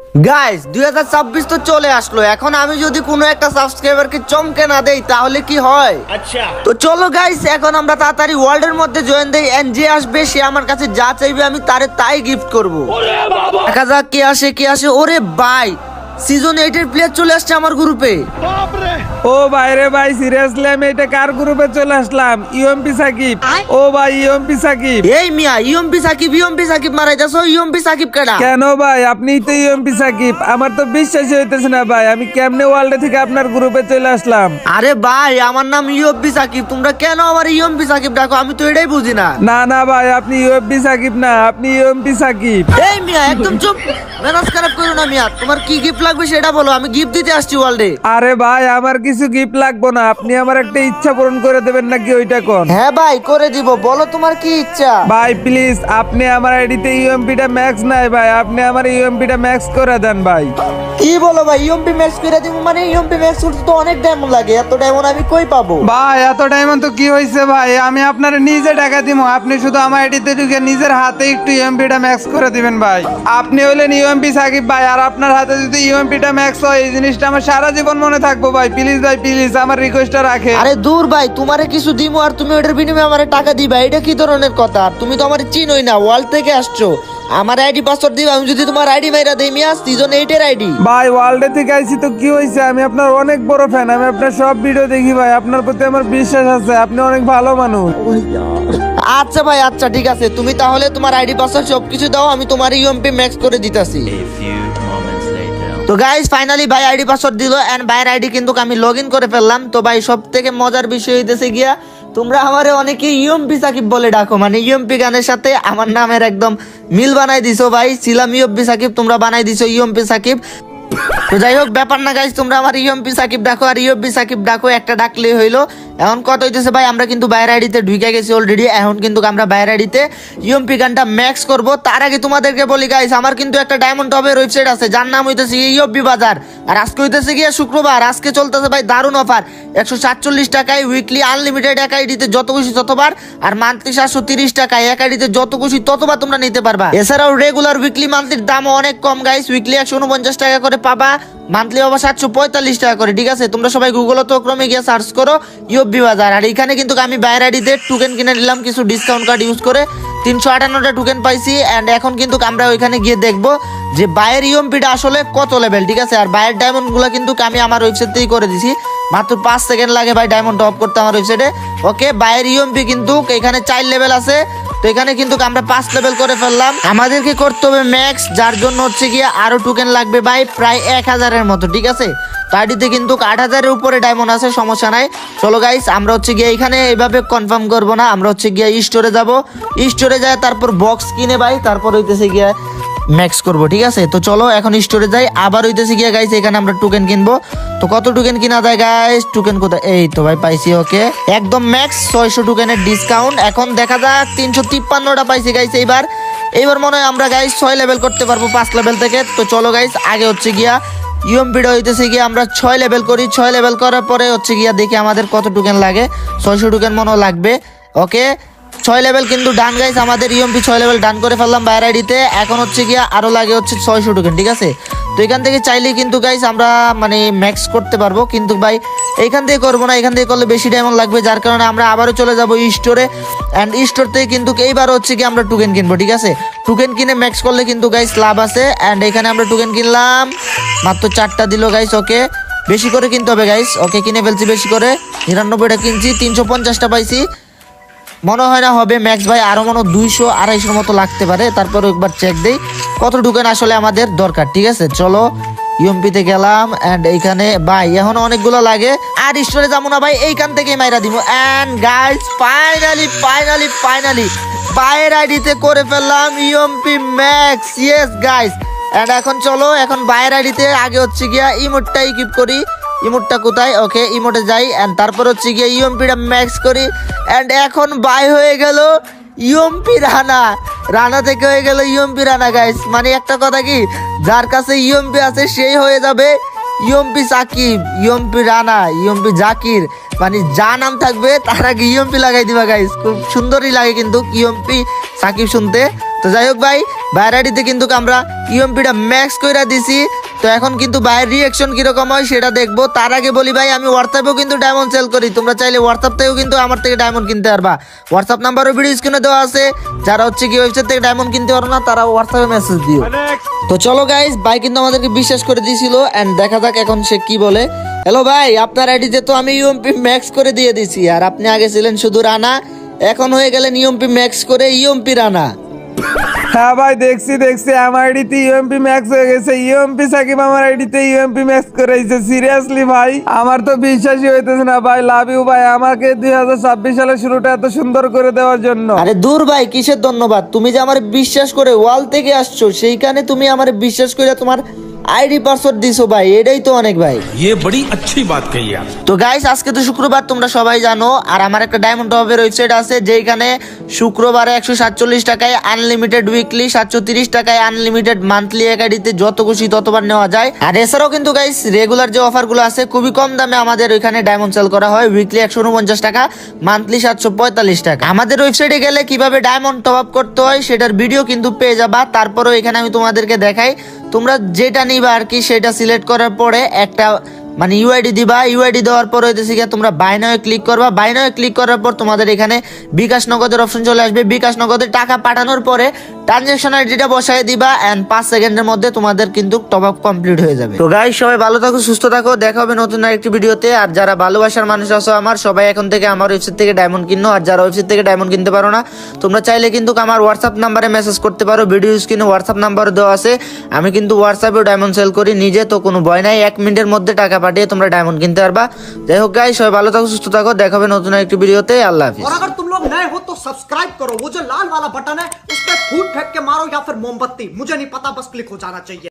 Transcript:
Guys 2026 তো চলে আসলো। এখন আমি যদি কোনো একটা সাবস্ক্রাইবারকে চমকে না দেই তাহলে কি হয়? আচ্ছা, তো চলো গাইস, এখন আমরা তাড়াতাড়ি ওয়ার্ল্ডের মধ্যে জয়েন দেই এন্ড যে আসবে সে আমার কাছে যা চাইবে আমি তারে তাই গিফট করব। দেখা যাক কে আসে। ওরে ভাই, সিজন 8 এর প্লেয়ার চলে আসছে আমার গ্রুপে। ও ভাই রে ভাই, সিরিয়াসলি আমি এটা কার গ্রুপে চলে আসলাম? ইউএমপি সাকিব। ও ভাই, ইউএমপি সাকিব। এই মিয়া, ইউএমপি সাকিব মারাইতাছো? ইউএমপি সাকিব কেডা? কেন ভাই, আপনিই তো ইউএমপি সাকিব। আমার তো বিশ্বাসই হইতেছে না ভাই, আমি কেমনে ওয়ার্ল্ডে থেকে আপনার গ্রুপে চলে আসলাম? আরে ভাই, আমার নাম ইউএমপি সাকিব, তোমরা কেন আমার ইউএমপি সাকিব ডাকো? আমি তো এটাই বুঝি না। না না ভাই, আপনি ইউএমপি সাকিব না, আপনি ইউএমপি সাকিব। এই মিয়া, একদম চুপ, মেজাজ খারাপ করো না মিয়া। তোমার কি গিফট লাগবে সেটা বলো, আমি গিফট দিতে আসছি ওয়ার্ল্ডে। আরে ভাই, আমার কিছু গিফট লাগবে না, আপনি আমার একটা ইচ্ছা পূরণ করে দেবেন নাকি ওইটা কোন? হ্যাঁ ভাই, করে দিব, বলো তোমার কি ইচ্ছা। ভাই প্লিজ, আপনি আমার আইডিতে ইউএমপিটা ম্যাক্স নাই ভাই, আপনি আমার ইউএমপিটা ম্যাক্স করে দেন ভাই। কি বলো ভাই, ইউএমপি ম্যাক্স করে দিব? মানে ইউএমপি ম্যাক্স করতে তো অনেক ডায়মন্ড লাগে, এত ডায়মন্ড আমি কই পাবো? ভাই এত ডায়মন্ড তো কি হয়েছে ভাই, আমি আপনার নিজে টাকা দিব, আপনি শুধু আমার আইডিতে ঢুকে নিজের হাতে একটু ইউএমপিটা ম্যাক্স করে দিবেন ভাই। আপনি হলেন ইউএমপি সাকিব ভাই, আর আপনার হাতে যদি ইউএমপিটা ম্যাক্স হয় এই জিনিসটা আমার সারা জীবন মনে থাকবো ভাই। প্লিজ ভাই, প্লিজ আমার রিকোয়েস্টটা রাখে। আরে দূর ভাই, তোমারে কিছু দিমু আর তুমি ওটার বিনিময়ে আমারে টাকা দিবা, এটা কি ধরনের কথা? তুমি তো আমার চিনোই না, ওয়ার্ল্ড থেকে আসছো, আমার আইডি পাসওয়ার্ড দিবা। আমি যদি তোমার আইডি মাইরা দেই মিয়া, সিজন 8 এর আইডি। ভাই ওয়ার্ল্ডে থেকে আইছি তো কি হয়েছে, আমি আপনার অনেক বড় ফ্যান, আমি আপনার সব ভিডিও দেখি ভাই, আপনার প্রতি আমার বিশ্বাস আছে, আপনি অনেক ভালো মানুষ। আচ্ছা ভাই, আচ্ছা ঠিক আছে, তুমি তাহলে তোমার আইডি পাসওয়ার্ড সবকিছু দাও, আমি তোমার ইউএমপি ম্যাক্স করে দিতাছি। তো গাইস, ফাইনালি ভাই আইডি পাসওয়ার্ড দিল এন্ড ভাইয়ের আইডি কিন্তু আমি লগ ইন করে ফেললাম। তো ভাই সব থেকে মজার বিষয় হইতেছে গিয়া, তোমরা আমারে অনেকে ইউএমপি সাকিব বলে ডাকো, মানে ইউএমপি গানের সাথে আমার নামের একদম মিল বানাই দিছো ভাই। ছিলাম ইউএমপি সাকিব, তোমরা বানাই দিছো ইউএমপি সাকিব। তো যাই হোক, ব্যাপার না গাইস, তোমরা আমার ইউএমপি সাকিব ডাকো আর ইউএমপি সাকিব ডাকো, একটা ডাকলেই হইলো। এখন কত হইতেছে ভাই, আমরা কিন্তু বাইরের আইডিতে ঢুকে গেছি অলরেডি। এখন কিন্তু আমরা বাইরের আইডিতে ইউএমপি গানটা ম্যাক্স করব। তার আগে তোমাদেরকে বলি গাইস, আমার কিন্তু একটা ডায়মন্ড টপের ওয়েবসাইট আছে যার নাম হইতেছে ইউএফবি বাজার। আর আজকে হইতেছে গিয়ে শুক্রবার, আজকে চলতেছে ভাই দারুণ অফার। 147 টাকায় উইকলি আনলিমিটেড এক আইডিতে যত খুশি ততবার, আর মান্থলি 730 টাকায় এক আইডিতে যত খুশি ততবার তোমরা নিতে পারবা। এছাড়াও রেগুলার উইকলি মান্থলির দামও অনেক কম গাইস, উইকলি 149 টাকা করে পাবা, মান্থলি পাবা 745 টাকা করে। ঠিক আছে, তোমরা সবাই গুগল তো ক্রমে গিয়ে সার্চ করো ইউএফবি বাজার। আর এখানে কিন্তু আমি বাইরের আইডিতে টোকেন কিনে নিলাম কিছু ডিসকাউন্ট কার্ড ইউজ করে, 358টা টোকেন পাইছি। এন্ড এখন কিন্তু আমরা ওইখানে গিয়ে দেখবো যে বাইরের ইউএমপিটা আসলে কত লেভেল। ঠিক আছে, আর বাইরের ডায়মন্ড গুলো কিন্তু আমি আমার ওয়েবসাইট থেকেই করে দিছি, মাত্র 5 সেকেন্ড লাগে ভাই ডায়মন্ড টপ করতে আমার ওয়েবসাইটে। ওকে, বাইরের ইউএমপি কিন্তু এখানে 4 লেভেল আছে, তো এখানে কিন্তু আমরা 5 লেভেল করে ফেললাম। আমাদেরকে করতে হবে ম্যাক্স, যার জন্য হচ্ছে গিয়ে আরো টোকেন লাগবে ভাই প্রায় 1000-এর মতো। ঠিক আছে, পার্টিতে কিন্তু 8000-এর উপরে ডায়মন্ড আছে, সমস্যা নাই। চলো গাইস, আমরা হচ্ছে গিয়ে এখানে এইভাবে কনফার্ম করবো না, আমরা হচ্ছে গিয়ে স্টোরে যাব, স্টোরে যায় তারপর বক্স কিনে ভাই, তারপর হইতেছে গিয়ে ম্যাক্স করবো। ঠিক আছে, তো চলো এখন স্টোরে যাই। আবার হইতেছে গিয়ে গাইস এখানে আমরা টোকেন কিনবো। তো কত টোকেন কিনা যায় গাইস? টোকেন কোথায়? এই তো ভাই পাইছি। ওকে, একদম ম্যাক্স 600 টোকেনের ডিসকাউন্ট। এখন দেখা যাক 353টা পাইছি গাইস। এইবার মনে হয় আমরা গাইস 6 লেভেল করতে পারবো 5 লেভেল থেকে। তো চলো গাইস, আগে হচ্ছে গিয়া ইউএমপিটা হইতেছে গিয়ে আমরা 6 লেভেল করি। 6 লেভেল করার পরে হচ্ছে গিয়া দেখি আমাদের কত টোকেন লাগে। 600 টোকেন মনে লাগবে। ওকে, 6 লেভেল কিন্তু ডান গাইস, আমাদের ইউএমপি 6 লেভেল ডান করে ফেললাম বাইরের আইডিতে। এখন হচ্ছে গিয়া আরো লাগে হচ্ছে 600 টোকেন। ঠিক আছে, তো এখান থেকে চাইলেই কিন্তু গাইস আমরা মানে ম্যাক্স করতে পারবো, কিন্তু ভাই এইখান থেকে করবো না, এখান থেকে করলে বেশি ডায়মন্ড লাগবে, যার কারণে আমরা আবারও চলে যাবো স্টোরে। অ্যান্ড স্টোর থেকে কিন্তু এইবার হচ্ছে কি আমরা টোকেন কিনবো। ঠিক আছে, টোকেন কিনে ম্যাক্স করলে কিন্তু গাইস লাভ আছে। অ্যান্ড এখানে আমরা টোকেন কিনলাম, মাত্র 4টা দিল গাইস। ওকে, বেশি করে কিনতে হবে গাইস। ওকে, কিনে ফেলছি বেশি করে, 99টা কিনছি, 350টা পাইছি। মনে হয় না হবে ম্যাক্স ভাই, আরো মনে 200-250 মতো লাগতে পারে। তারপর একবার চেক দেই কত টোকেন আসলে আমাদের দরকার। ঠিক আছে, চলো ইউএমপিতে গেলাম। এন্ড এইখানে ভাই এখন অনেকগুলো লাগে, আর স্টোরে যাবো না ভাই, এইখান থেকে মাইরা দিব। এন্ড গাইস ফাইনালি বাইরের আইডিতে করে ফেললাম UMP max. Yes guys, and এখন চলো এখন বাইরের আইডিতে আগে হচ্ছে গিয়া ইমোটটা ইকুইপ করি। ইমোটটা কোথায়? ওকে, ইমোটে যাই এন্ড তারপর হচ্ছে গিয়ে ইউএমপিটা ম্যাক্স করি। এন্ড এখন বাই হয়ে গেল ইউএমপি রানা থেকে হয়ে গেল ইউএমপি রানা গাইস। মানে একটা কথা কি, যার কাছে ইউএমপি আছে সেই হয়ে যাবে UMP Shakib, UMP Rana, UMP Zakir, মানে যা নাম থাকবে তার আগে ইউএমপি লাগাই দিবা গাইস। খুব সুন্দরই লাগে কিন্তু ইউএমপি সাকিব শুনতে। তো তো যাই হোক ভাই, ভাইয়ের আইডিতে কিন্তু আমরা ইউএমপিটা ম্যাক্স কইরা দিছি। তো এখন কিন্তু ভাইয়ের রিয়াকশন কিরকম হয় সেটা দেখবো। তার আগে বলি ভাই, আমি হোয়াটসঅ্যাপেও কিন্তু ডায়মন্ড সেল করি। তোমরা চাইলে হোয়াটসঅ্যাপ থেকেও কিন্তু আমার থেকে ডায়মন্ড কিনতে পারবা। হোয়াটসঅ্যাপ নাম্বারও ভিডিও স্ক্রিনে দেওয়া আছে। যারা হচ্ছে কি ওয়েবসাইট থেকে ডায়মন্ড কিনতে পারো না, তারা হোয়াটসঅ্যাপে মেসেজ দিও। তো চলো গাইস, ভাই কিন্তু আমাদেরকে বিশ্বাস করে দিয়েছিল এন্ড দেখা যাক এখন সে কি বলে। হ্যালো ভাই, আপনার আইডিতে তো আমি ইউএমপি ম্যাক্স করে দিয়ে দিছি, আর আপনি আগে ছিলেন শুধু রানা, এখন হয়ে গেলেন ইউএমপি ম্যাক্স করে ইউএমপি রানা। হ্যাঁ ভাই, দেখছি আমার আইডিতে ইউএমপি ম্যাক্স হয়ে গেছে। ইউএমপি সাকিব আমার আইডিতে ইউএমপি ম্যাক্স করেছে। সিরিয়াসলি ভাই, আমার তো বিশ্বাসই হইতেছে না ভাই। লাভ ইউ ভাই, আমাকে 2026 সালের শুরুটা এত সুন্দর করে দেওয়ার জন্য। আরে দূর ভাই, কিসের ধন্যবাদ? তুমি যে আমার বিশ্বাস করে ওয়াল থেকে আসছো, সেইখানে তুমি আমার বিশ্বাস করে তোমার আইডি পাসওয়ার্ড দিছো ভাই, এটাই তো অনেক ভাই। ये बड़ी अच्छी बात कही आप। তো গাইস, আজকে তো শুক্রবার, তোমরা সবাই জানো। আর আমার একটা ডায়মন্ড টপের ওয়েবসাইট আছে, যেখানে শুক্রবারে 147 টাকায় আনলিমিটেড উইকলি, 730 টাকায় আনলিমিটেড মান্থলি এক আইডিতে যত খুশি ততবার নেওয়া যায়। আর এছাড়াও কিন্তু গাইস রেগুলার যে অফারগুলো আছে, খুবই কম দামে আমাদের ওইখানে ডায়মন্ড সেল করা হয়। উইকলি 149 টাকা, মান্থলি 745 টাকা। আমাদের ওয়েবসাইটে গেলে কিভাবে ডায়মন্ড টপ আপ করতে হয় সেটার ভিডিও কিন্তু পেয়ে যাবা। তারপরেও এখানে আমি তোমাদেরকে দেখাই, তোমরা যেটা নিবা আর কি, সেটা সিলেক্ট করার পরে একটা মানে ইউআইডি দিবা। ইউআইডি দেওয়ার পর হইতেছে গিয়ে তোমরা বাই নাও ক্লিক করবা। বাই নাও ক্লিক করার পর তোমাদের এখানে বিকাশ নগদের অপশন চলে আসবে। বিকাশ নগদে টাকা পাঠানোর পরে ট্রানজাকশন আইডিটা বসায় দিবা এন্ড 5 সেকেন্ডের মধ্যে তোমাদের কিন্তু টপ আপ কমপ্লিট হয়ে যাবে। তো গাইস, সবাই ভালো থাকো, সুস্থ থাকো, দেখা হবে নতুন আরেকটি ভিডিওতে। আর যারা ভালোবাসার মানুষ আছো আমার, সবাই এখন থেকে আমার ওয়েবসাইট থেকে ডায়মন্ড কিনো। আর যারা ওয়েবসাইট থেকে ডায়মন্ড কিনতে পারো না, তোমরা চাইলে কিন্তু আমার হোয়াটসঅ্যাপ নাম্বারে মেসেজ করতে পারো। ভিডিও স্ক্রিনে হোয়াটসঅ্যাপ নাম্বার দেওয়া আছে। আমি কিন্তু হোয়াটসঅ্যাপেও ডায়মন্ড সেল করি নিজে, তো কোনো ভয় নাই। 1 মিনিটের মধ্যে টাকা পাঠিয়ে তোমরা ডায়মন্ড কিনতে পারবা। যাই হোক গাইস, সবাই ভালো থাকো, সুস্থ থাকো, দেখা হবে নতুন আরেকটি ভিডিওতে। আল্লাহ হাফিজ। और अगर तुम लोग नए हो तो सब्सक्राइब करो, वो जो लाल वाला बटन है उस पर फूट फेंक के मारो या फिर मोमबत्ती, मुझे नहीं पता, बस क्लिक हो जाना चाहिए।